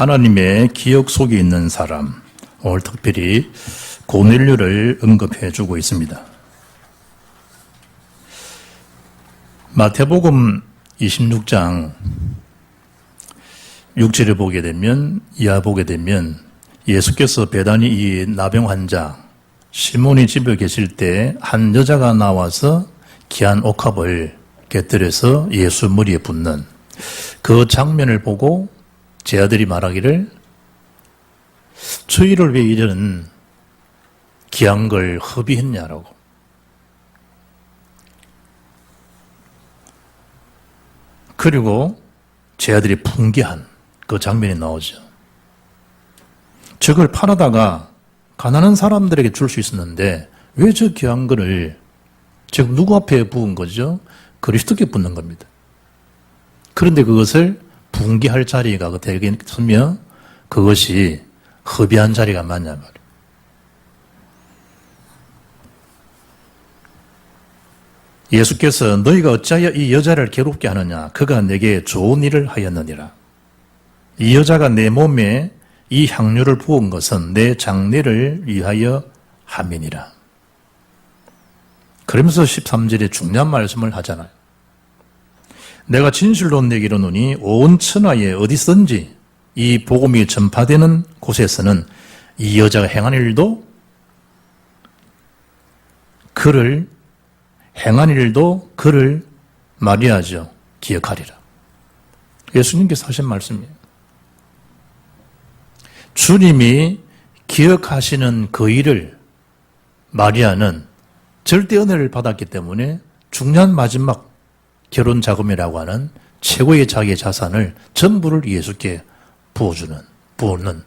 하나님의 기억 속에 있는 사람, 오늘 특별히 고넬료를 언급해 주고 있습니다. 마태복음 26장 6절을 보게 되면, 이하 보게 되면 예수께서 베다니 이 나병 환자 시몬이 집에 계실 때 한 여자가 나와서 귀한 옥합을 곁들여서 예수 머리에 붓는 그 장면을 보고 제 아들이 말하기를, 저희를 왜 이런 귀한 걸 허비했냐라고. 그리고 제 아들이 풍기한 그 장면이 나오죠. 저걸 팔아다가 가난한 사람들에게 줄 수 있었는데 왜 저 귀한 거를 지금 누구 앞에 부은 거죠? 그리스도께 붓는 겁니다. 그런데 그것을 분기할 자리가 되겠으며 그것이 허비한 자리가 맞냐 말이에요. 예수께서 너희가 어찌하여 이 여자를 괴롭게 하느냐? 그가 내게 좋은 일을 하였느니라. 이 여자가 내 몸에 이 향료를 부은 것은 내 장례를 위하여 함이니라. 그러면서 13절에 중요한 말씀을 하잖아요. 내가 진실로 내게 이르노니 온 천하에 어디서든지 이 복음이 전파되는 곳에서는 이 여자가 행한 일도 그를 말이하죠. 기억하리라. 예수님께서 하신 말씀이에요. 주님이 기억하시는 그 일을 마리아는 절대 은혜를 받았기 때문에 중요한 마지막 결혼 자금이라고 하는 최고의 자기의 자산을 전부를 예수께 부어는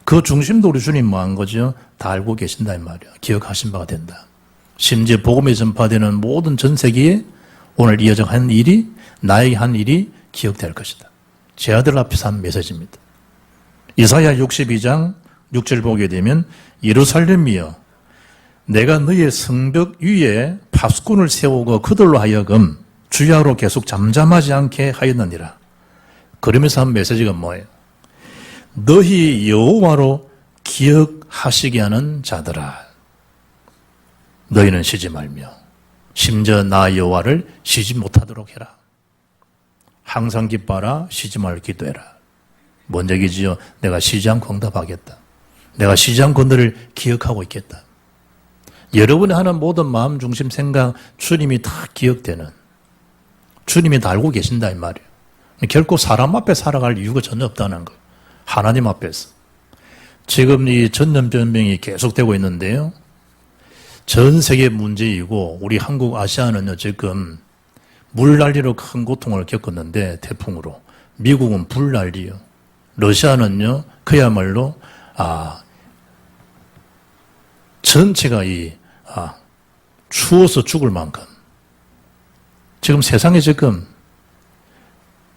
그 중심도 우리 주님 뭐 한 거죠? 다 알고 계신다 이 말이야. 기억하신 바가 된다. 심지어 복음이 전파되는 모든 전 세계에 오늘 이 여자가 한 일이, 나에게 한 일이 기억될 것이다. 제 아들 앞에서 한 메시지입니다. 이사야 62장 6절 보게 되면, 예루살렘이여 내가 너의 성벽 위에 파수꾼을 세우고 그들로 하여금 주야로 계속 잠잠하지 않게 하였느니라. 그러면서 한 메시지가 뭐예요? 너희 여호와로 기억하시게 하는 자들아, 너희는 쉬지 말며 심지어 나 여호와를 쉬지 못하도록 해라. 항상 기뻐하라, 쉬지 말고 기도해라. 뭔 얘기지요? 내가 쉬지 않고 응답하겠다. 내가 쉬지 않고 너를 기억하고 있겠다. 여러분이 하는 모든 마음 중심 생각, 주님이 다 기억되는, 주님이 다 알고 계신다 이 말이에요. 결코 사람 앞에 살아갈 이유가 전혀 없다는 거예요. 하나님 앞에서. 지금 이 전염병이 계속되고 있는데요. 전 세계 문제이고 우리 한국 아시아는요 지금 물난리로 큰 고통을 겪었는데, 태풍으로. 미국은 불난리요. 러시아는요 그야말로 전체가 추워서 죽을 만큼. 지금 세상에 지금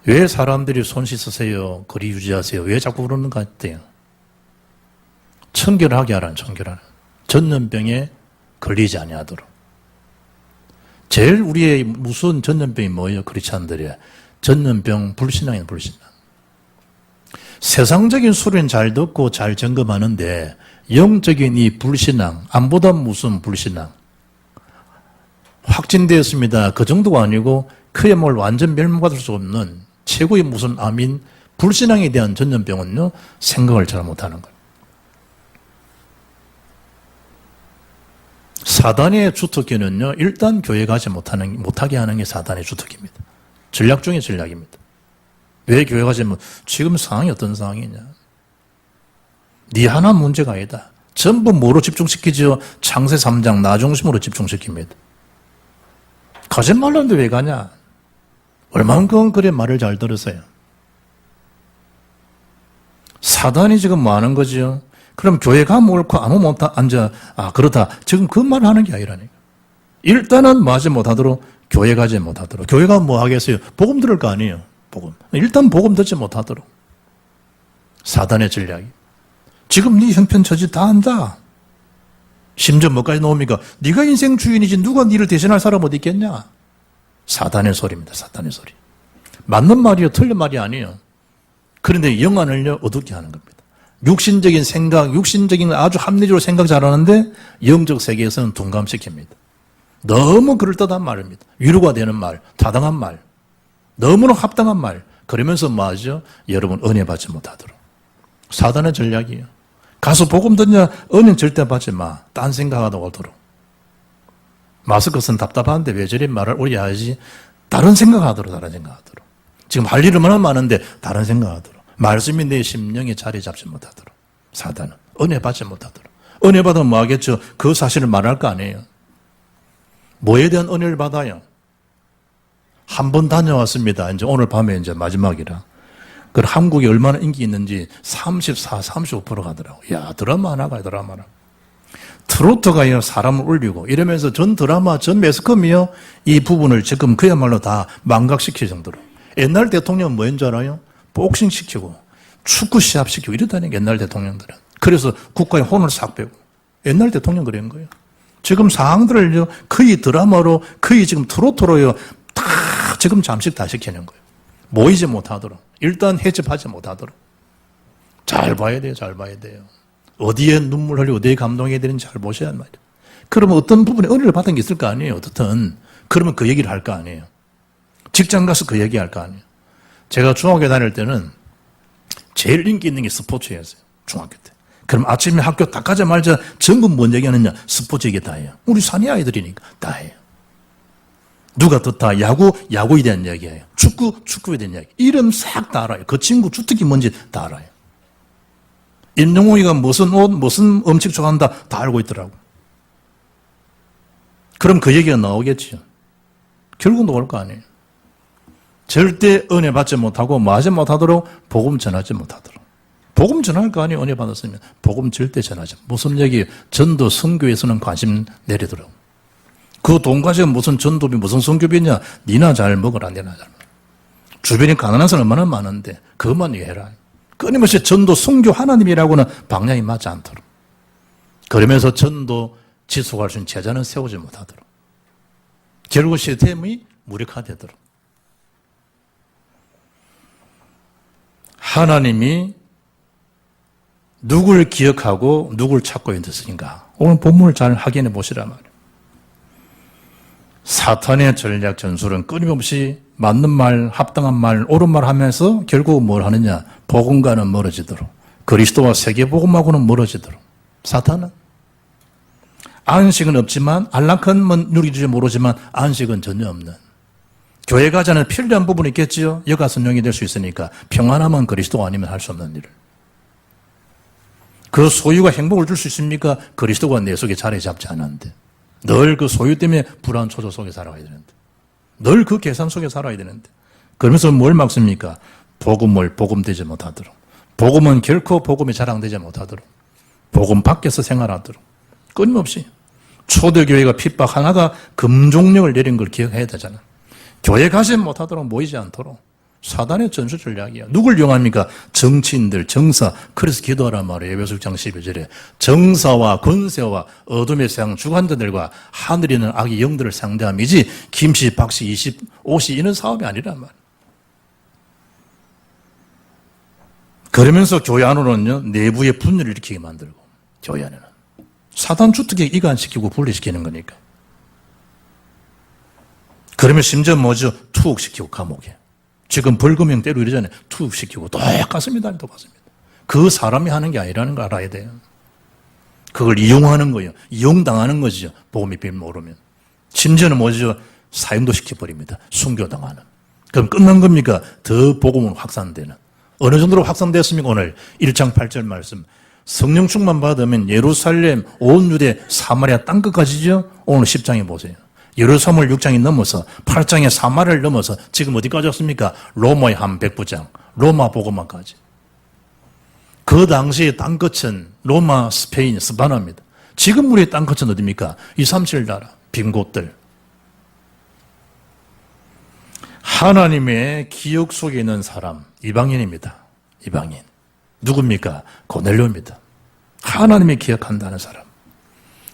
왜 사람들이 손 씻으세요, 거리 유지하세요, 왜 자꾸 그러는 것 같아요? 청결하게 하라는, 청결하는. 전염병에 걸리지 아니하도록. 제일 우리의 무서운 전염병이 뭐예요? 크리스찬들이야. 전염병, 불신앙이에요, 불신앙. 세상적인 소리는 잘 듣고 잘 점검하는데 영적인 이 불신앙, 암보다 무슨 불신앙. 확진되었습니다. 그 정도가 아니고 그야말로 완전 멸망받을 수 없는 최고의 무슨 암인 불신앙에 대한 전염병은요, 생각을 잘 못하는 거예요. 사단의 주특기는요, 일단 교회 가지 못하게 하는 게 사단의 주특기입니다. 전략 중에 전략입니다. 왜 교회 가지 지금 상황이 어떤 상황이냐? 네 하나 문제가 아니다. 전부 뭐로 집중시키죠? 창세 3장 나 중심으로 집중시킵니다. 가지 말라는데 왜 가냐? 얼만큼 그래 말을 잘 들으세요. 사단이 지금 뭐 하는 거지요? 그럼 교회 가면 옳고 아무 못 앉아. 그렇다. 지금 그 말을 하는 게 아니라니까. 일단은 뭐 하지 못하도록, 교회 가지 못하도록. 교회 가면 뭐 하겠어요? 복음 들을 거 아니에요. 복음. 일단 복음 듣지 못하도록. 사단의 전략이. 지금 네 형편처지 다 안다. 심지어 뭐까지 나옵니까? 네가 인생 주인이지 누가 네를 대신할 사람 어디 있겠냐? 사단의 소리입니다. 사단의 소리. 맞는 말이요, 틀린 말이 아니에요. 그런데 영안을요, 어둡게 하는 겁니다. 육신적인 생각, 육신적인 아주 합리적으로 생각 잘하는데 영적 세계에서는 둔감시킵니다. 너무 그럴듯한 말입니다. 위로가 되는 말, 타당한 말, 너무나 합당한 말. 그러면서 뭐 하죠? 여러분 은혜 받지 못하도록. 사단의 전략이에요. 가서 복음 듣냐? 은혜는 절대 받지 마. 딴 생각하다 오도록. 마스크 쓴 답답한데 왜 저리 말을 오래 하지? 다른 생각하도록, 다른 생각하도록. 지금 할 일은 얼마나 많은데 다른 생각하도록. 말씀이 내 심령에 자리 잡지 못하도록. 사단은 은혜 받지 못하도록. 은혜 받으면 뭐 하겠죠? 그 사실을 말할 거 아니에요. 뭐에 대한 은혜를 받아요? 한 번 다녀왔습니다. 이제 오늘 밤에 이제 마지막이라. 그 한국이 얼마나 인기 있는지 34, 35% 가더라고. 야, 드라마 하나가 드라마 하나. 트로트가요, 사람을 울리고 이러면서 전 드라마, 전 매스컴이요, 이 부분을 지금 그야말로 다 망각시킬 정도로. 옛날 대통령은 뭐인 줄 알아요? 복싱 시키고 축구 시합 시키고 이러다니까 옛날 대통령들은. 그래서 국가의 혼을 싹 빼고. 옛날 대통령 그런 거예요. 지금 상황들을요, 거의 드라마로, 거의 지금 트로트로요, 다 지금 잠식 다 시키는 거예요. 모이지 못하도록. 일단 해집하지 못하도록. 잘 봐야 돼요, 잘 봐야 돼요. 어디에 눈물 흘리고 어디에 감동해야 되는지 잘 보셔야 말이에요. 그러면 어떤 부분에 은혜를 받은 게 있을 거 아니에요, 어떻든. 그러면 그 얘기를 할 거 아니에요. 직장 가서 그 얘기 할 거 아니에요. 제가 중학교 다닐 때는 제일 인기 있는 게 스포츠였어요, 중학교 때. 그럼 아침에 학교 딱 가자마자 전부 뭔 얘기하느냐? 스포츠 얘기 다 해요. 우리 산이 아이들이니까 다 해요. 누가 더 야구에 대한 이야기예요. 축구에 대한 이야기. 이름 싹 다 알아요. 그 친구 주특기 뭔지 다 알아요. 임영웅이가 무슨 옷, 무슨 음식 좋아한다 다 알고 있더라고. 그럼 그 얘기가 나오겠지요. 결국 나올 거 아니에요. 절대 은혜 받지 못하고 뭐 하지 못하도록 복음 전하지 못하도록. 복음 전할 거 아니에요. 은혜 받았으면. 복음 절대 전하지. 무슨 얘기예요? 전도 선교에서는 관심 내리도록. 그 돈 가지고 무슨 전도비 무슨 선교비냐? 니나 잘 먹어라, 니나 잘 먹어라. 주변에 가난한 사람 얼마나 많은데 그것만 이해해라. 끊임없이 전도 선교 하나님이라고는 방향이 맞지 않도록. 그러면서 전도 지속할 수 있는 제자는 세우지 못하도록. 결국 시스템이 무력화되도록. 하나님이 누굴 기억하고 누굴 찾고 있었으니까 오늘 본문을 잘 확인해 보시란 말이에요. 사탄의 전략 전술은 끊임없이 맞는 말, 합당한 말, 옳은 말 하면서 결국 뭘 하느냐? 복음과는 멀어지도록. 그리스도와 세계복음하고는 멀어지도록. 사탄은 안식은 없지만 안락함은 누리지 모르지만 안식은 전혀 없는. 교회 가자는 필요한 부분이 있겠지요. 여가 선용이 될 수 있으니까 평안함은 그리스도가 아니면 할 수 없는 일을. 그 소유가 행복을 줄 수 있습니까? 그리스도가 내 속에 자리 잡지 않았는데. 늘 그 소유 때문에 불안 초조 속에 살아가야 되는데. 늘 그 계산 속에 살아야 되는데. 그러면서 뭘 막습니까? 복음을 복음되지 못하도록. 복음은 결코 복음이 자랑되지 못하도록. 복음 밖에서 생활하도록. 끊임없이. 초대교회가 핍박 하나가 금종력을 내린 걸 기억해야 되잖아. 교회 가지 못하도록 모이지 않도록. 사단의 전술 전략이야. 누굴 이용합니까? 정치인들, 정사. 그래서 기도하란 말이에요. 에베소 6장 12절에. 정사와 권세와 어둠의 세상 주관자들과 하늘에 있는 악의 영들을 상대함이지 김씨, 박씨, 이씨, 오씨 이런 사업이 아니란 말이에요. 그러면서 교회 안으로는요, 내부의 분열을 일으키게 만들고, 교회 안에는. 사단 주특기 이간시키고 분리시키는 거니까. 그러면 심지어 뭐죠? 투옥시키고 감옥에. 지금 벌금형 때로 이러잖아요. 투입시키고 똑같습니다. 똑같습니다. 그 사람이 하는 게 아니라는 거 알아야 돼요. 그걸 이용하는 거예요. 이용당하는 거죠. 복음의 비밀 모르면. 심지어는 뭐죠? 사형도 시켜버립니다. 순교당하는. 그럼 끝난 겁니까? 더 복음은 확산되는. 어느 정도로 확산됐습니까? 오늘 1장 8절 말씀. 성령 충만 받으면 예루살렘, 온 유대, 사마리아 땅끝까지죠? 오늘 10장에 보세요. 예루살렘을 6장이 넘어서 8장의 사마리아를 넘어서 지금 어디까지 왔습니까? 로마의 한 백부장, 로마 복음화까지. 그 당시의 땅끝은 로마, 스페인, 스바나입니다. 지금 우리의 땅끝은 어디입니까? 2, 3, 7 나라, 빈 곳들. 하나님의 기억 속에 있는 사람, 이방인입니다. 이방인. 누굽니까? 고넬료입니다. 하나님이 기억한다는 사람.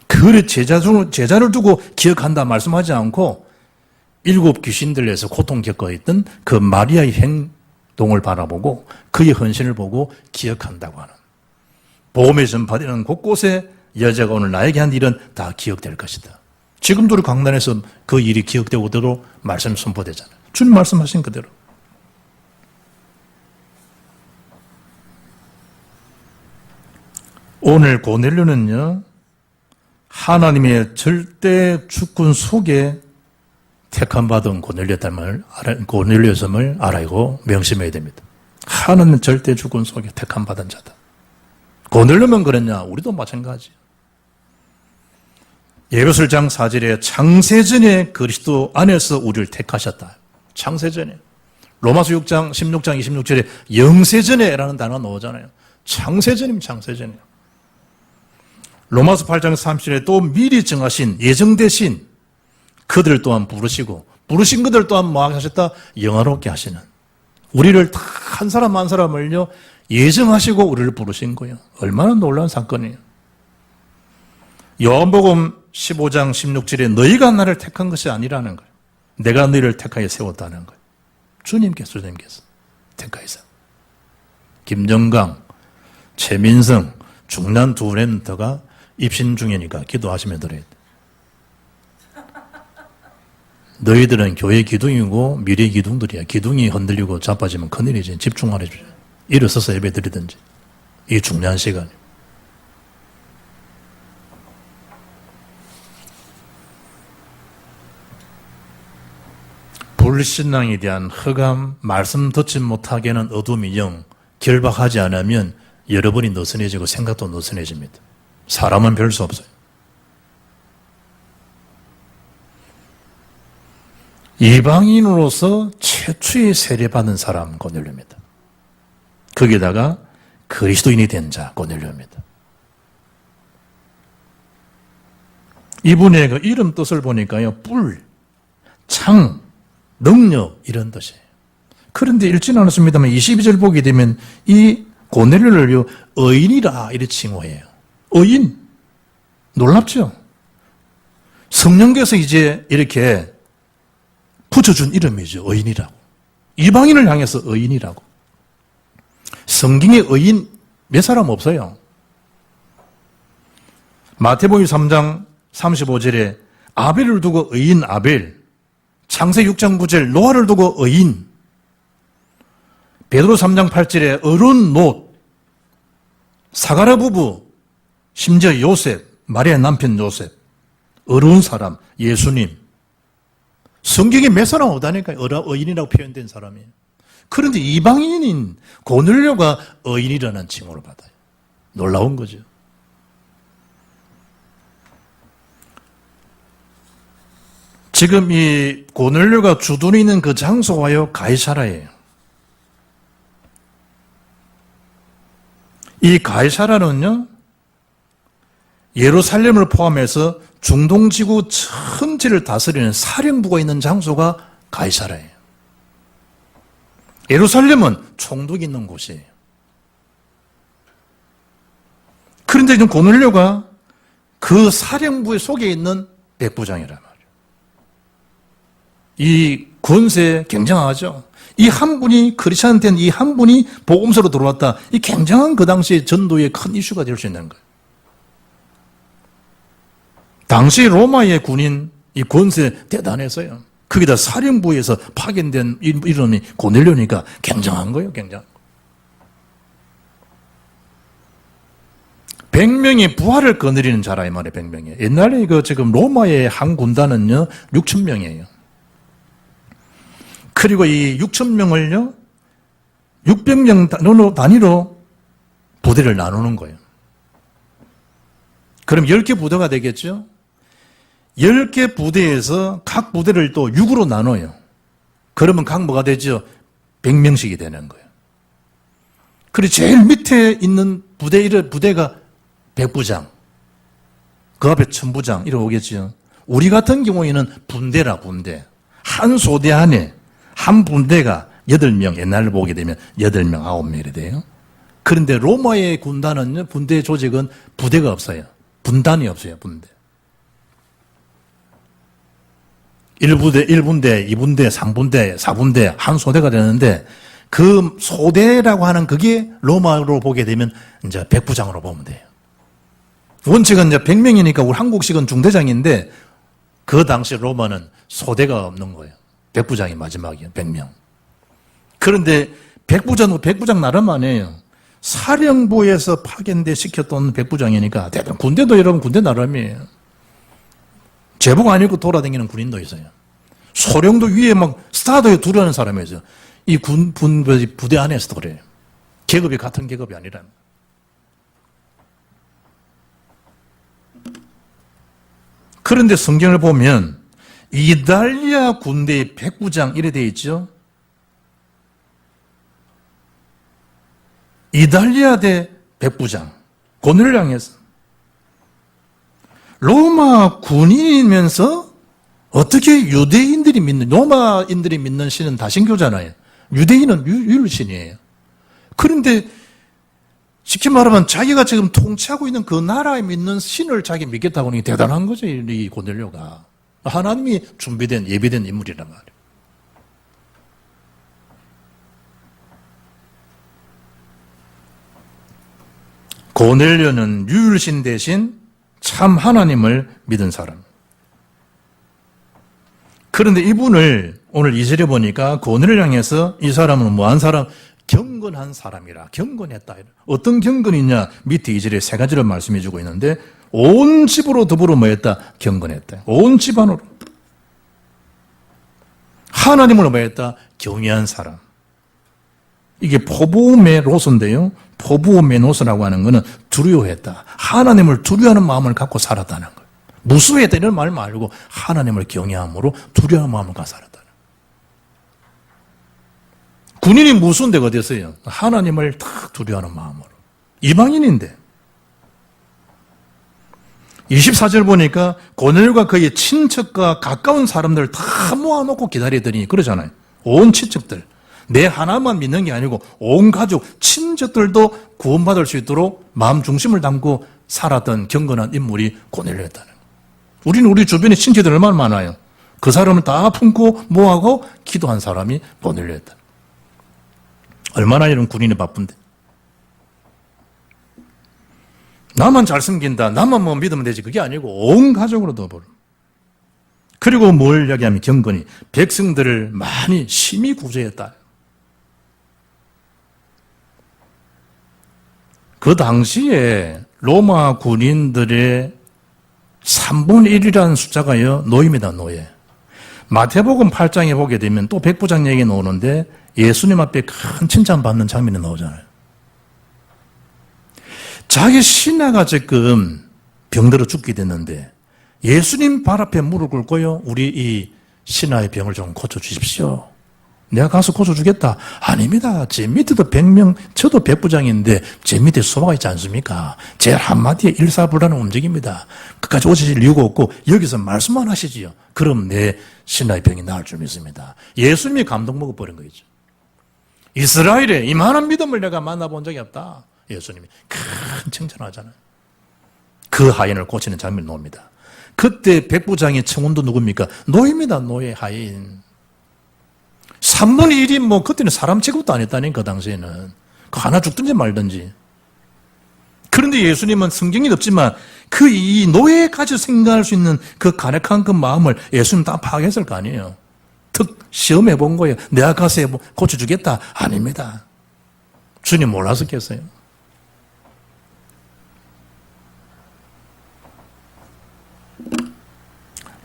그래 제자를 두고 기억한다 말씀하지 않고 7 귀신들에서 고통 겪어 있던 그 마리아의 동을 바라보고 그의 헌신을 보고 기억한다고 하는. 복음의 전파되는 곳곳에 여자가 오늘 나에게 한 일은 다 기억될 것이다. 지금도 우리 강단에서 그 일이 기억되고도 말씀 선포되잖아요. 주님 말씀하신 그대로. 오늘 고넬료는요, 하나님의 절대 주권 속에 택함받은 고넬료였음을 알고 명심해야 됩니다. 하나님은 절대 주권 속에 택함받은 자다. 고넬료만 그랬냐? 우리도 마찬가지예요. 예루살장 4절에 창세전에 그리스도 안에서 우리를 택하셨다. 창세전에. 로마서 6장 16장 26절에 영세전에라는 단어가 나오잖아요. 창세전이면 창세전이에요. 로마서 8장 30절에 또 미리 정하신 예정되신 그들 또한 부르신 그들 또한 뭐 하셨다? 영화롭게 하시는. 우리를 다 한 사람 한 사람을요 예정하시고 우리를 부르신 거예요. 얼마나 놀라운 사건이에요. 요한복음 15장 16절에 너희가 나를 택한 것이 아니라는 거예요. 내가 너희를 택하여 세웠다는 거예요. 주님께서 택하여서. 김정강, 최민성, 중난 두 랩런터가 입신 중이니까 기도하시면 들어야 돼. 너희들은 교회 기둥이고 미래 기둥들이야. 기둥이 흔들리고 자빠지면 큰일이지. 집중하래 주죠. 일어서서 예배 드리든지. 이 중요한 시간. 불신앙에 대한 흑암, 말씀 듣지 못하게 하는 어둠이 영, 결박하지 않으면 여러분이 느슨해지고 생각도 느슨해집니다. 사람은 별 수 없어요. 이방인으로서 최초의 세례받은 사람 고넬료입니다. 거기다가 그리스도인이 된 자 고넬료입니다. 이분의 그 이름 뜻을 보니까요, 뿔, 창, 능력 이런 뜻이에요. 그런데 읽지는 않았습니다만 22절 보게 되면 이 고넬료를 의인이라 이렇게 칭호해요. 의인. 놀랍죠? 성령께서 이제 이렇게 붙여준 이름이죠. 의인이라고. 이방인을 향해서 의인이라고. 성경에 의인 몇 사람 없어요. 마태복음 3장 35절에 아벨을 두고 의인 아벨, 창세 6장 9절 노아를 두고 의인, 베드로 3장 8절에 어른 롯, 사가랴 부부, 심지어 요셉, 마리아 남편 요셉, 어려운 사람, 예수님. 성경에 몇 사람 오다니까요. 의인이라고 표현된 사람이에요. 그런데 이방인인 고넬료가 의인이라는 칭호를 받아요. 놀라운 거죠. 지금 이 고넬료가 주둔이 있는 그 장소가요, 가이사라예요. 이 가이사라는요, 예루살렘을 포함해서 중동지구 전체를 다스리는 사령부가 있는 장소가 가이사라예요. 예루살렘은 총독이 있는 곳이에요. 그런데 지금 고넬료가 그 사령부의 속에 있는 백부장이란 말이에요. 이 권세 굉장하죠. 이 한 분이 크리스찬 된 이 한 분이 복음서로 들어왔다. 이 굉장한 그 당시의 전도의 큰 이슈가 될 수 있는 거예요. 당시 로마의 군인 이 권세 대단했어요. 거기다 사령부에서 파견된 이름이 고넬료니까 굉장한 거예요. 굉장한 거. 100명의 부하를 거느리는 자라 이 말이에요. 100명이. 옛날에 그 지금 로마의 한 군단은요 6,000명이에요. 그리고 이 6,000명을요 600명 단위로 부대를 나누는 거예요. 그럼 10개 부대가 되겠죠? 10개 부대에서 각 부대를 또 6으로 나눠요. 그러면 각 뭐가 되죠? 100명씩이 되는 거예요. 그리고 제일 밑에 있는 부대가 백부장, 그 앞에 천부장 이러고 오겠죠. 우리 같은 경우에는 분대라 분대. 한 소대 안에 한 분대가 8명, 옛날을 보게 되면 8명, 9명이 돼요. 그런데 로마의 군단은 분대 조직은 부대가 없어요. 분단이 없어요, 분대. 1부대, 1분대, 2분대, 3분대, 4분대, 한 소대가 되는데 그 소대라고 하는 그게 로마로 보게 되면 이제 백부장으로 보면 돼요. 원칙은 이제 100명이니까 우리 한국식은 중대장인데 그 당시 로마는 소대가 없는 거예요. 백부장이 마지막이에요. 100명. 그런데 백부장 나름 아니에요. 사령부에서 파견돼 시켰던 백부장이니까 대부분 군대도 여러분 군대 나름이에요. 제복 안 입고 돌아다니는 군인도 있어요. 소령도 위에 막 스타더에 두려워하는 사람이 있어요. 이 부대 안에서도 그래요. 계급이 같은 계급이 아니라. 그런데 성경을 보면 이달리아 군대의 백부장 이래 되어 있죠. 이달리아 대 백부장 고넬료를 향해서 로마 군인이면서 어떻게 유대인들이 믿는, 로마인들이 믿는 신은 다신교잖아요. 유대인은 유일신이에요. 그런데 쉽게 말하면 자기가 지금 통치하고 있는 그 나라에 믿는 신을 자기 믿겠다고 하는 게 대단한 거죠, 이 고넬료가. 하나님이 준비된, 예비된 인물이란 말이에요. 고넬료는 유일신 대신 참 하나님을 믿은 사람. 그런데 이분을 오늘 2절에 보니까 고넬료를 향해서 이 사람은 뭐한 사람? 경건한 사람이라. 경건했다. 어떤 경건이냐? 밑에 2절에 세 가지를 말씀해 주고 있는데 온 집으로 더불어 뭐했다? 경건했다. 온 집안으로. 하나님을 뭐했다? 경외한 사람. 이게 포부메노스인데요. 포부메노스라고 하는 것은 두려워했다. 하나님을 두려워하는 마음을 갖고 살았다는 거예요. 무수했다 이런 말 말고 하나님을 경외함으로 두려워하는 마음을 갖고 살았다는 거예요. 군인이 무수한 데가 어디였어요? 하나님을 딱 두려워하는 마음으로. 이방인인데. 24절 보니까 고넬료가 그의 친척과 가까운 사람들 다 모아놓고 기다리더니 그러잖아요. 온 친척들. 내 하나만 믿는 게 아니고 온 가족, 친척들도 구원받을 수 있도록 마음 중심을 담고 살았던 경건한 인물이 고넬료였다는 거예요. 우리는 우리 주변에 친척들 얼마나 많아요. 그 사람을 다 품고 모아고 기도한 사람이 고넬료였다. 얼마나 이런 군인이 바쁜데. 나만 잘 섬긴다. 나만 뭐 믿으면 되지. 그게 아니고 온 가족으로 더불어. 그리고 뭘 이야기하면 경건히 백성들을 많이 심히 구제했다. 그 당시에 로마 군인들의 3분의 1이라는 숫자가요, 노예입니다, 노예. 마태복음 8장에 보게 되면 또 백부장 얘기 나오는데 예수님 앞에 큰 칭찬받는 장면이 나오잖아요. 자기 신하가 지금 병들어 죽게 됐는데 예수님 발 앞에 무릎 꿇고요, 우리 이 신하의 병을 좀 고쳐주십시오. 내가 가서 고쳐주겠다. 아닙니다. 제 밑에도 100명, 저도 백부장인데 제 밑에 소마가 있지 않습니까? 제 한마디에 일사불란한 움직입니다. 끝까지 오실 이유가 없고 여기서 말씀만 하시지요. 그럼 내 신하의 병이 나을 줄 믿습니다. 예수님이 감동 먹어버린 거죠. 이스라엘에 이만한 믿음을 내가 만나본 적이 없다. 예수님이 큰 칭찬하잖아요. 그 하인을 고치는 장면이 나옵니다. 그때 백부장의 청혼도 누굽니까? 노예입니다. 노예 하인. 3분의 1이 뭐 그때는 사람 취급도 안 했다니까 당시에는. 그 하나 죽든지 말든지. 그런데 예수님은 성경이 없지만 그 이 노예까지 생각할 수 있는 그 간략한 그 마음을 예수님 다 파악했을 거 아니에요. 특 시험해 본 거예요. 내가 가서 고쳐주겠다. 아닙니다. 주님 몰랐었겠어요.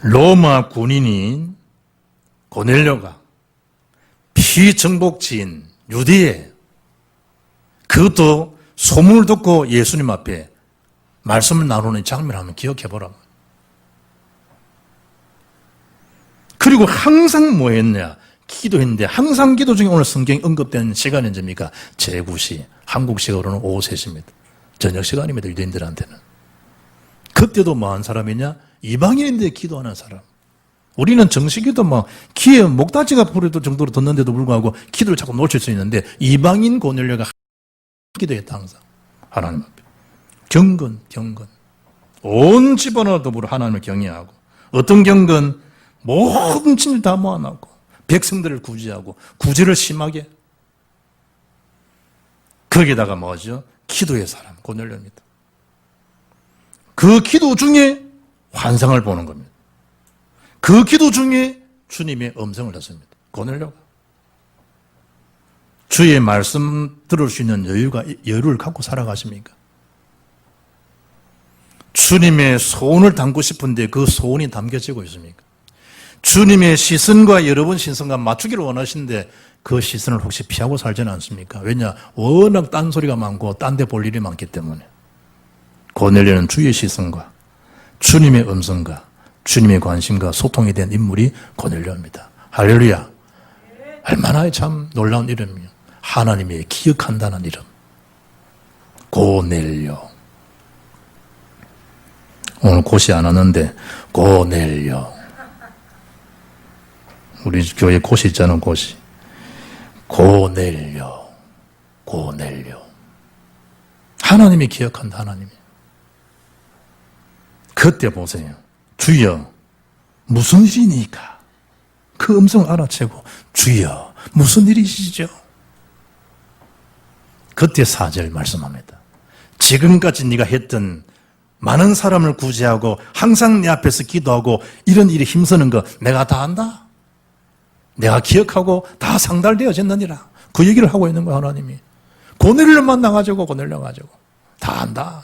로마 군인인 고넬료가 피정복지인 유대에 그것도 소문을 듣고 예수님 앞에 말씀을 나누는 장면을 한번 기억해 보라. 그리고 항상 뭐 했냐? 기도했는데 항상 기도 중에 오늘 성경에 언급된 시간은 언제입니까? 제9시, 한국 시간으로는 오후 3시입니다. 저녁 시간입니다. 유대인들한테는. 그때도 뭐한 사람이냐? 이방인인데 기도하는 사람. 우리는 정식기도 막 귀에 목다지가 부를 정도로 듣는데도 불구하고 기도를 자꾸 놓칠 수 있는데 이방인 고넬료가 기도했다 항상. 하나님 앞에. 경건. 온 집안으로 더불어 하나님을 경외하고 어떤 경건? 모든 친을 다 모아놓고 백성들을 구제하고 구제를 심하게 거기다가 뭐죠? 기도의 사람, 고넬료입니다. 그 기도 중에 환상을 보는 겁니다. 그 기도 중에 주님의 음성을 듣습니다. 고넬료가. 주의 말씀 들을 수 있는 여유를 갖고 살아가십니까? 주님의 소원을 담고 싶은데 그 소원이 담겨지고 있습니까? 주님의 시선과 여러분 시선과 맞추기를 원하시는데 그 시선을 혹시 피하고 살지는 않습니까? 왜냐? 워낙 딴소리가 많고 딴 데 볼 일이 많기 때문에. 고넬료는 주의 시선과 주님의 음성과 주님의 관심과 소통이 된 인물이 고넬료입니다. 할렐루야. 얼마나 참 놀라운 이름이요. 하나님의 기억한다는 이름. 고넬료. 오늘 고시 안 하는데 고넬료. 우리 교회 고시 있잖아, 고시. 고넬료. 고넬료. 하나님이 기억한다, 하나님이. 그때 보세요. 주여, 무슨 일이니까? 그 음성을 알아채고, 주여, 무슨 일이시죠? 그때 4절 말씀합니다. 지금까지 네가 했던 많은 사람을 구제하고 항상 내 앞에서 기도하고 이런 일에 힘쓰는 거 내가 다 안다. 내가 기억하고 다 상달되어졌느니라. 그 얘기를 하고 있는 거야, 하나님이. 고넬료를 만나가지고 고넬료가지고 다 안다.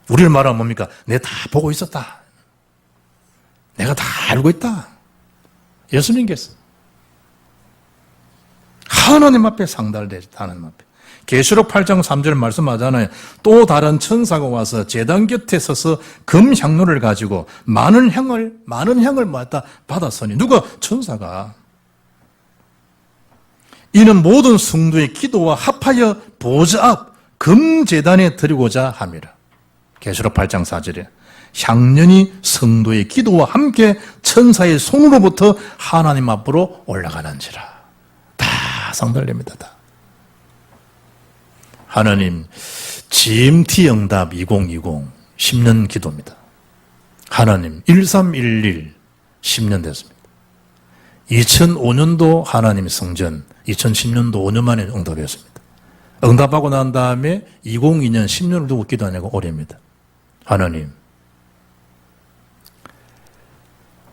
우리를 말하면 뭡니까? 내가 다 보고 있었다. 내가 다 알고 있다. 예수님께서 하나님 앞에 상달되었다. 하나님 앞에. 계시록 8장 3절 말씀하잖아요. 또 다른 천사가 와서 제단 곁에 서서 금향로를 가지고 많은 향을 받았으니 누가? 천사가. 이는 모든 성도의 기도와 합하여 보좌 앞 금제단에 드리고자 함이라. 계시록 8장 4절에 향년이 성도의 기도와 함께 천사의 손으로부터 하나님 앞으로 올라가는지라. 다 상달됩니다. 다. 하나님 GMT 응답 2020 10년 기도입니다. 하나님 1311 10년 됐습니다. 2005년도 하나님 성전 2010년도 5년 만에 응답했습니다. 응답하고 난 다음에 2002년 10년을 두고 기도하냐고 올해입니다. 하나님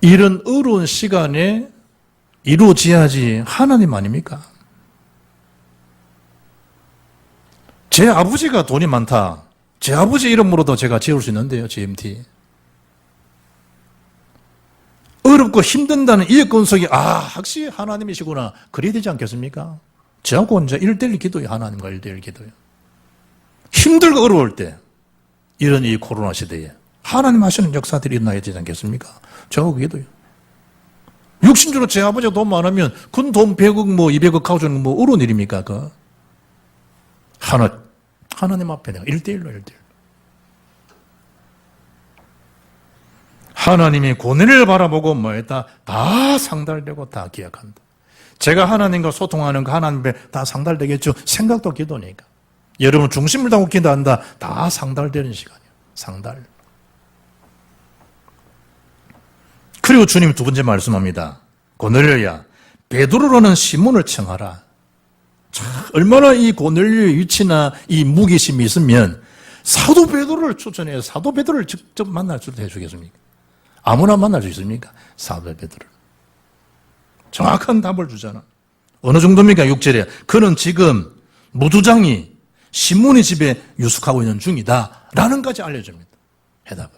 이런 어려운 시간에 이루어져야지 하나님 아닙니까? 제 아버지가 돈이 많다. 제 아버지 이름으로도 제가 지을 수 있는데요. GMT. 어렵고 힘든다는 이 건속이 확실히 하나님이시구나. 그래야 되지 않겠습니까? 저하고 이제 1:1 기도요. 하나님과 1:1 기도요. 힘들고 어려울 때 이런 이 코로나 시대에 하나님 하시는 역사들이 일어나야 되지 않겠습니까? 저하고 기도요. 육신적으로 제 아버지가 돈 많으면 그 돈 100억 200억 가져오는 어려운 일입니까? 하나님 앞에 내가 1:1로 1:1. 하나님이 고뇌를 바라보고 뭐했다? 다 상달되고 다 기억한다. 제가 하나님과 소통하는 거 하나님 앞에 다 상달되겠죠. 생각도 기도니까. 여러분 중심을 담고 기도한다. 다 상달되는 시간이에요. 상달. 그리고 주님 두 번째 말씀합니다. 고넬료야, 베드로라는 시몬을 청하라. 얼마나 이 고넬료의 위치나 이 무기심이 있으면 사도 베드로를 추천해요. 사도 베드로를 직접 만날 수도 해주겠습니까? 아무나 만날 수 있습니까? 사도 베드로를. 정확한 답을 주잖아. 어느 정도입니까? 6절에 그는 지금 무두장이 시몬의 집에 유숙하고 있는 중이다 라는 까지 알려줍니다. 해답을.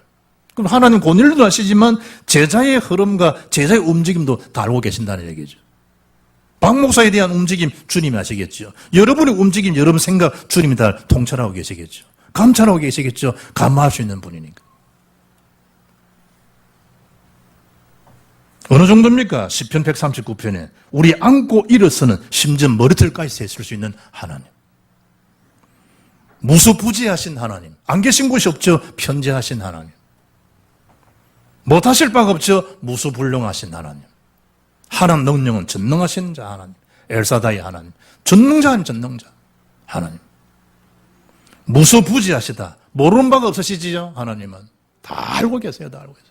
그럼 하나님 고넬료도 아시지만 제자의 흐름과 제자의 움직임도 다 알고 계신다는 얘기죠. 박 목사에 대한 움직임 주님이 아시겠죠. 여러분의 움직임, 여러분 생각 주님이 다 통찰하고 계시겠죠. 감찰하고 계시겠죠. 감화할 수 있는 분이니까. 어느 정도입니까? 시편 139편에 우리 안고 일어서는 심지어 머리털까지 세실 수 있는 하나님. 무소부지하신 하나님. 안 계신 곳이 없죠. 편재하신 하나님. 못하실 바가 없죠. 무소불능하신 하나님. 하나님 능력은 전능하신 자 하나님. 엘사다이 하나님. 전능자 아닌 전능자 하나님. 무소부지하시다. 모르는 바가 없으시지요. 하나님은. 다 알고 계세요. 다 알고 계세요.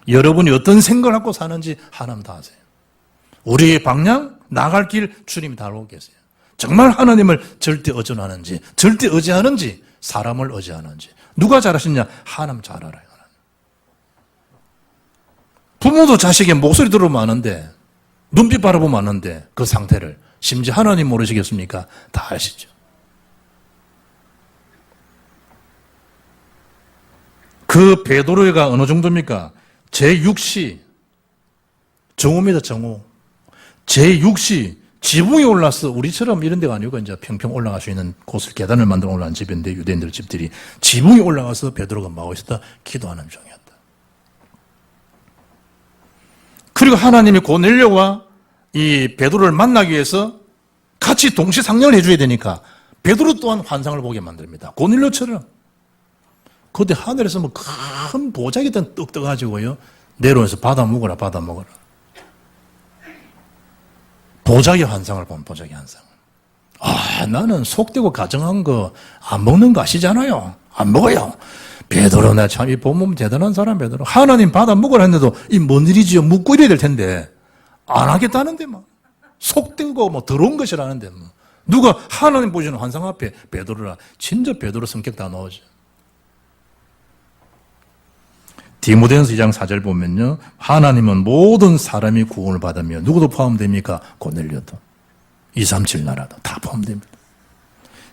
여러분이 어떤 생각을 갖고 사는지 하나님 다 아세요. 우리의 방향, 나갈 길 주님이 다 알고 계세요. 정말 하나님을 절대 의존하는지, 절대 의지하는지, 사람을 의지하는지. 누가 잘하시냐? 하나님 잘 알아요. 부모도 자식의 목소리 들어보면 아는데, 눈빛 바라보면 아는데, 그 상태를. 심지어 하나님 모르시겠습니까? 다 아시죠. 그 베드로가 어느 정도입니까? 제6시, 정오입니다, 정오. 제6시, 지붕에 올라서 우리처럼 이런 데가 아니고 이제 평평 올라갈 수 있는 곳을 계단을 만들어 올라간 집인데 유대인들 집들이 지붕에 올라가서 베드로가 마고 있었다 기도하는 중이었다. 그리고 하나님이 고넬료와 이 베드로를 만나기 위해서 같이 동시 상련을 해줘야 되니까 베드로 또한 환상을 보게 만듭니다. 고넬료처럼. 그때 하늘에서 뭐 큰 보자기 떡 떠가지고요 내려오면서 받아 먹어라, 받아 먹어라. 보자기 환상을 본 보자기 환상. 아, 나는 속되고 가정한 거 안 먹는 거 아시잖아요. 안 먹어요. 베드로, 나 참 이 보면 대단한 사람 베드로. 하나님 받아 먹으라 했는데도 이 뭔 일이지요? 묻고 이래야 될 텐데 안 하겠다는데 막 속되고 뭐 더러운 것이라는데 뭐 누가 하나님 보시는 환상 앞에 베드로라. 진짜 베드로 성격 다 나오죠. 디모데전서 2장 4절 보면요. 하나님은 모든 사람이 구원을 받으며 누구도 포함됩니까? 고넬료도 237 나라도 다 포함됩니다.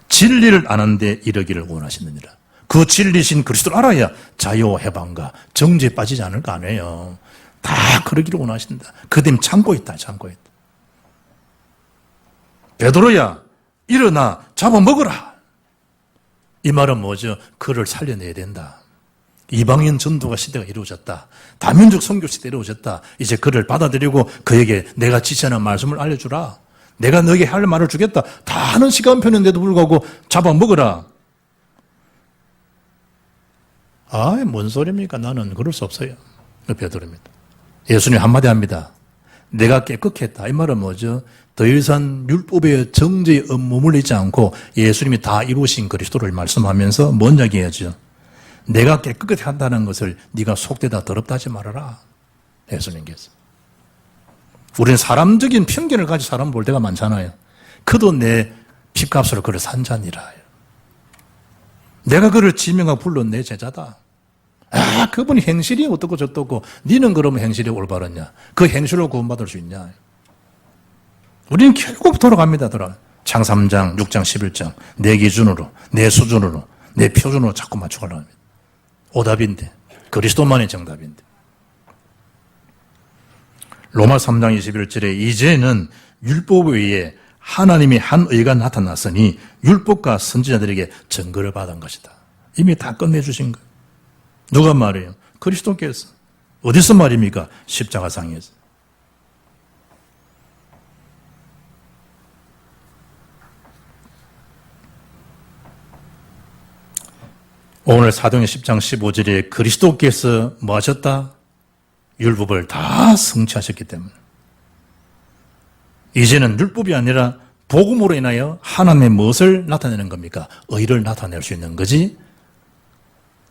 진리를 아는 데 이르기를 원하시느니라. 그 진리신 그리스도를 알아야 자유와 해방과 정죄에 빠지지 않을 거 아니에요. 다 그러기를 원하신다. 그됨 참고 있다. 참고 있다. 베드로야 일어나 잡아먹어라. 이 말은 뭐죠? 그를 살려내야 된다. 이방인 전도가 시대가 이루어졌다. 다민족 선교 시대가 이루어졌다. 이제 그를 받아들이고 그에게 내가 지시하는 말씀을 알려주라. 내가 너에게 할 말을 주겠다. 다 하는 시간표인데도 불구하고 잡아먹어라. 아, 뭔 소리입니까? 나는 그럴 수 없어요. 베드로입니다. 예수님 한마디 합니다. 내가 깨끗했다. 이 말은 뭐죠? 더 이상 율법의 정죄에 머물리지 않고 예수님이 다 이루신 그리스도를 말씀하면서 뭔 이야기하죠? 내가 깨끗하게 한다는 것을 네가 속되다 더럽다 하지 말아라. 예수님께서. 우리는 사람적인 편견을 가지고 사람 볼 때가 많잖아요. 그도 내 핏값으로 그를 산 자니라. 내가 그를 지명하고 불러 내 제자다. 아, 그분이 행실이 어떻고 저떻고 니는 그러면 행실이 올바르냐? 그 행실로 구원받을 수 있냐? 우리는 결국 돌아갑니다. 창 3장, 6장, 11장 내 기준으로, 내 수준으로, 내 표준으로 자꾸 맞춰가려고 합니다. 오답인데 그리스도만의 정답인데. 로마 3장 21절에 이제는 율법에 의해 하나님의 한 의가 나타났으니 율법과 선지자들에게 증거를 받은 것이다. 이미 다 끝내주신 거예요. 누가 말해요? 그리스도께서. 어디서 말입니까? 십자가상에서. 오늘 사도행 10장 15절에 그리스도께서 뭐 하셨다? 율법을 다 성취하셨기 때문에 이제는 율법이 아니라 복음으로 인하여 하나님의 무엇을 나타내는 겁니까? 의를 나타낼 수 있는 거지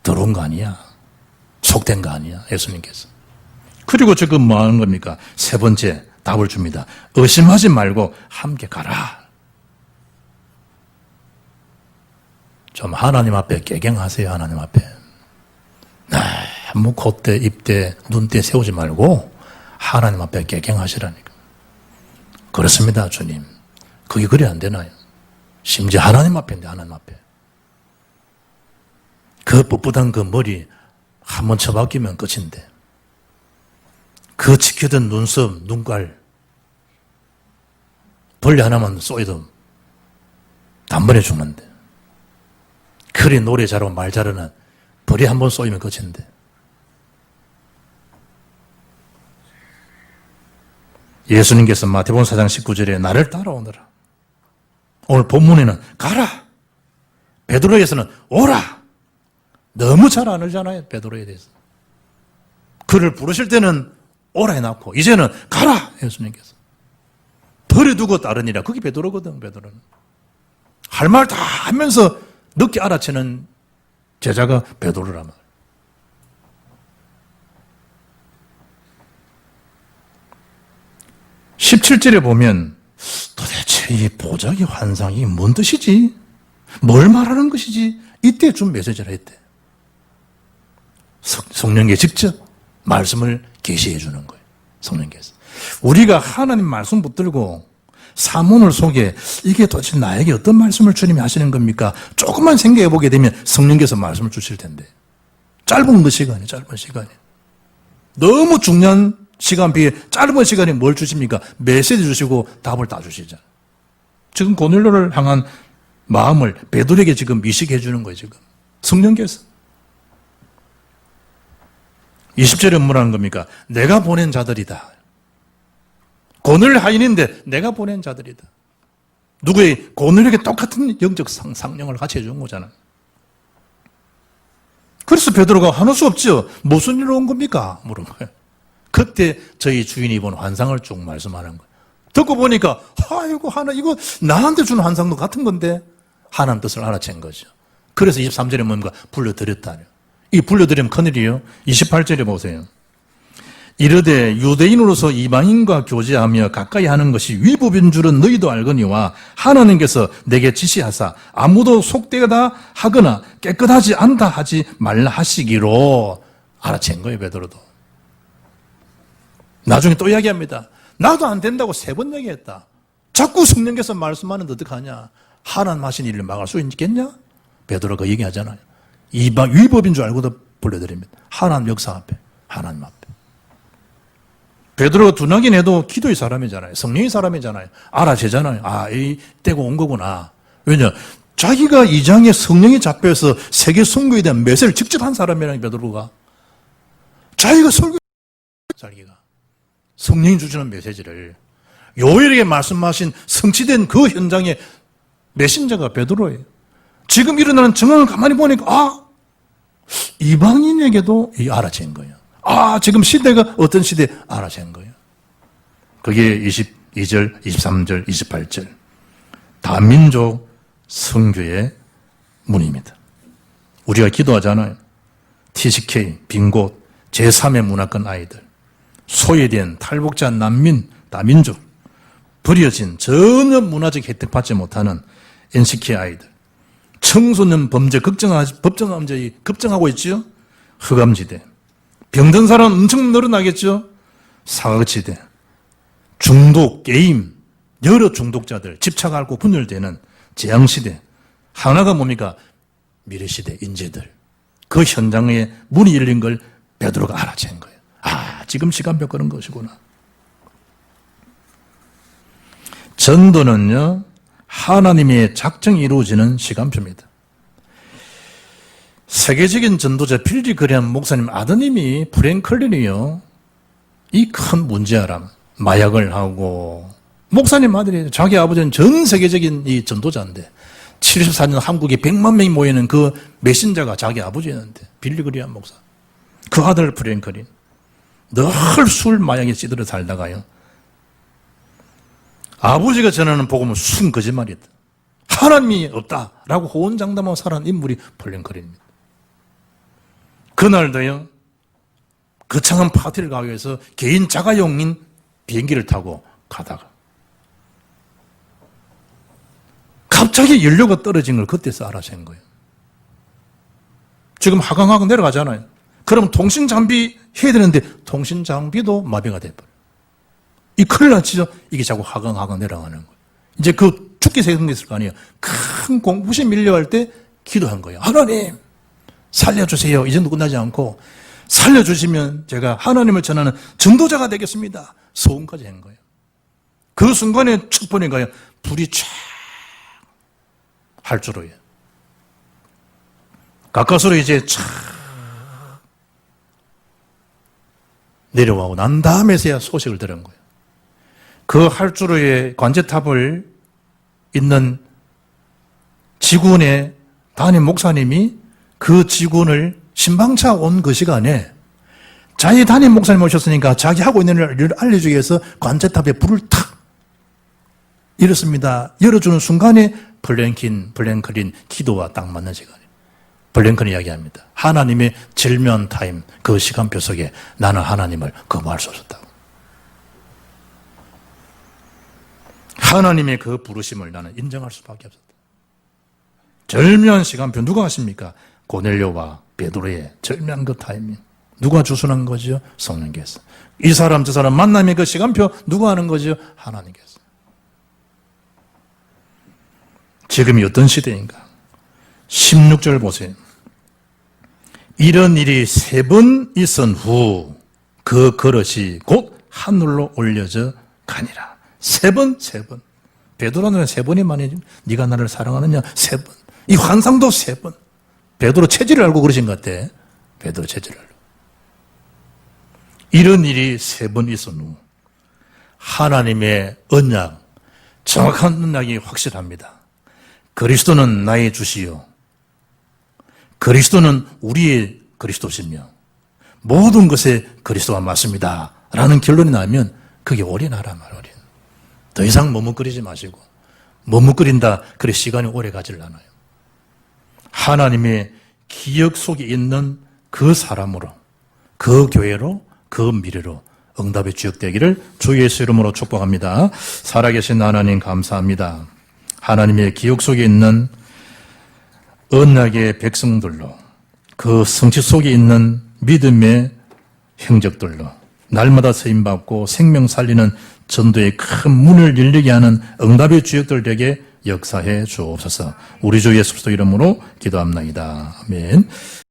더러운 거 아니야. 속된 거 아니야. 예수님께서. 그리고 지금 뭐 하는 겁니까? 세 번째 답을 줍니다. 의심하지 말고 함께 가라. 좀 하나님 앞에 개경하세요. 하나님 앞에. 뭐 콧대, 입대, 눈대 세우지 말고 하나님 앞에 개경하시라니까. 그렇습니다. 주님. 그게 그래 안 되나요? 심지어 하나님 앞인데 하나님 앞에. 그 뻣뻣한 그 머리 한번 쳐박히면 끝인데 그 지켜던 눈썹, 눈깔 벌레 하나만 쏘여도 단번에 죽는데 그리 노래 잘하고 말 잘하는 벌이 한번 쏘이면 끝인데 예수님께서 마태복음 4장 19절에 나를 따라오너라. 오늘 본문에는 가라. 베드로에서는 오라. 너무 잘 안 알잖아요. 베드로에 대해서. 그를 부르실 때는 오라 해놨고 이제는 가라. 예수님께서. 버려두고 따르니라. 그게 베드로거든. 베드로는. 할 말 다 하면서 늦게 알아채는 제자가 베드로란 말. (17절에) 보면 도대체 이 보자기 환상이 뭔 뜻이지? 뭘 말하는 것이지? 이때 준 메시지를 했대. 성령께 직접 말씀을 계시해 주는 거예요. 성령께서. 우리가 하나님 말씀 붙들고 사문을 속에 이게 도대체 나에게 어떤 말씀을 주님이 하시는 겁니까? 조금만 생각해 보게 되면 성령께서 말씀을 주실 텐데. 짧은 시간이. 너무 중요한 시간 비해 짧은 시간에 뭘 주십니까? 메시지 주시고 답을 다 주시잖아요. 지금 고넬료를 향한 마음을 베드로에게 지금 이식해 주는 거예요, 지금. 성령께서. 20절에 뭐라는 겁니까? 내가 보낸 자들이다. 고넬료 하인인데 내가 보낸 자들이다. 누구의 고넬료에게 똑같은 영적 상령을 같이 해준 거잖아요. 그래서 베드로가 하는 수 없죠. 무슨 일로 온 겁니까? 물은 거예요. 그때 저희 주인이 본 환상을 쭉 말씀하는 거예요. 듣고 보니까 아이고 하나 이거 나한테 준 환상도 같은 건데 하나님 뜻을 알아챈 거죠. 그래서 23절에 뭔가 불러드렸다. 이 불러드리면 큰일이에요. 28절에 보세요. 이르되 유대인으로서 이방인과 교제하며 가까이 하는 것이 위법인 줄은 너희도 알거니와 하나님께서 내게 지시하사 아무도 속되다 하거나 깨끗하지 않다 하지 말라 하시기로 알아챈 거예요. 베드로도. 나중에 또 이야기합니다. 나도 안 된다고 3번 얘기했다. 자꾸 성령께서 말씀하는데 어떡하냐. 하나님 하신 일을 막을 수 있겠냐? 베드로가 얘기하잖아요. 이방 위법인 줄 알고도 불러드립니다. 하나님 역사 앞에, 하나님 앞에. 베드로가 둔하긴 해도 기도의 사람이잖아요. 성령의 사람이잖아요. 알아채잖아요. 아, 이 때가 온 거구나. 왜냐? 자기가 이 장에 성령이 잡혀서 세계 선교에 대한 메시지를 직접 한 사람이라는 베드로가. 자기가 자기가 성령이 주시는 메시지를 요엘에게 말씀하신 성취된 그 현장의 메신저가 베드로예요. 지금 일어나는 정황을 가만히 보니까 이방인에게도 알아챈 거예요. 지금 시대가 어떤 시대 알아챈 거예요. 그게 22절, 23절, 28절 다민족 선교의 문입니다. 우리가 기도하잖아요. TCK, 빈곳, 제3의 문화권 아이들, 소외된 탈북자 난민, 다민족, 버려진 전혀 문화적 혜택 받지 못하는 NCK 아이들, 청소년 범죄 급증하고 있죠. 흑암지대, 병든 사람 엄청 늘어나겠죠. 사각지대, 중독, 게임, 여러 중독자들, 집착하고 분열되는 재앙시대, 하나가 뭡니까? 미래시대, 인재들. 그 현장에 문이 열린 걸 베드로가 알아챈 거예요. 지금 시간표 그런 것이구나. 전도는요, 하나님의 작정이 이루어지는 시간표입니다. 세계적인 전도자 빌리 그레함 목사님 아드님이 프랭클린이요. 이 큰 문제아람, 마약을 하고, 목사님 아들이 자기 아버지는 전 세계적인 이 전도자인데, 74년 한국에 100만 명이 모이는 그 메신저가 자기 아버지였는데, 빌리 그레함 목사. 그 아들 프랭클린. 늘 술 마약에 찌들어 살다가요. 아버지가 전하는 복음은 순 거짓말이었다. 하나님이 없다라고 호언장담하고 살아난 인물이 프랭클린입니다. 그날도요, 거창한 파티를 가기 위해서 개인 자가용인 비행기를 타고 가다가 갑자기 연료가 떨어진 걸 그때서 알아챈 거예요. 지금 하강하고 내려가잖아요. 그럼 통신장비 해야 되는데 통신장비도 마비가 돼버려요. 이 큰일 났죠? 이게 자꾸 하강 내려가는 거예요. 이제 그 죽기 생겼을 거 아니에요. 큰 공부심 밀려갈 때 기도한 거예요. 하나님 살려주세요. 이제도 끝나지 않고 살려주시면 제가 하나님을 전하는 전도자가 되겠습니다. 소원까지 한 거예요. 그 순간에 축복인가요? 불이 쫙 할주로요. 가까스로 이제 쫙 내려와고 난 다음에서야 소식을 들은 거예요. 그 할주로의 관제탑을 있는 지구원의 담임 목사님이 그 지구원을 신방차 온 그 시간에 자기 담임 목사님 오셨으니까 자기 하고 있는 일을 알려주기 위해서 관제탑에 불을 탁 열었습니다. 열어주는 순간에 플랭클린 기도와 딱 맞는 시간이에요. 블랭컨이 이야기합니다. 하나님의 절묘한 타임, 그 시간표 속에 나는 하나님을 거부할 수 없었다고. 하나님의 그 부르심을 나는 인정할 수밖에 없었다. 절묘한 시간표 누가 아십니까? 고넬료와 베드로의 절묘한 그 타이밍. 누가 주선한 거죠? 성령께서. 이 사람 저 사람 만남의 그 시간표 누가 하는 거죠? 하나님께서. 지금이 어떤 시대인가? 16절 보세요. 이런 일이 3번 있은 후 그 그릇이 곧 하늘로 올려져 가니라. 3번. 베드로는 3번이 많이 네가 나를 사랑하느냐? 3번. 이 환상도 3번. 베드로 체질을 알고 그러신 것 같아. 베드로 체질을 알고. 이런 일이 3번 있은 후 하나님의 언약, 정확한 언약이 확실합니다. 그리스도는 나의 주시요 그리스도는 우리의 그리스도시며 모든 것에 그리스도가 맞습니다 라는 결론이 나면 그게 올인하란 말이에요. 더 이상 머뭇거리지 마시고 머뭇거린다 그래 시간이 오래 가지를 않아요. 하나님의 기억 속에 있는 그 사람으로 그 교회로 그 미래로 응답의 주역 되기를 주 예수 이름으로 축복합니다. 살아계신 하나님 감사합니다. 하나님의 기억 속에 있는 언약의 백성들로 그 성취 속에 있는 믿음의 행적들로 날마다 쓰임받고 생명 살리는 전도의 큰 문을 열리게 하는 응답의 주역들에게 역사해 주옵소서. 우리 주 예수 그리스도 이름으로 기도합나이다. 아멘.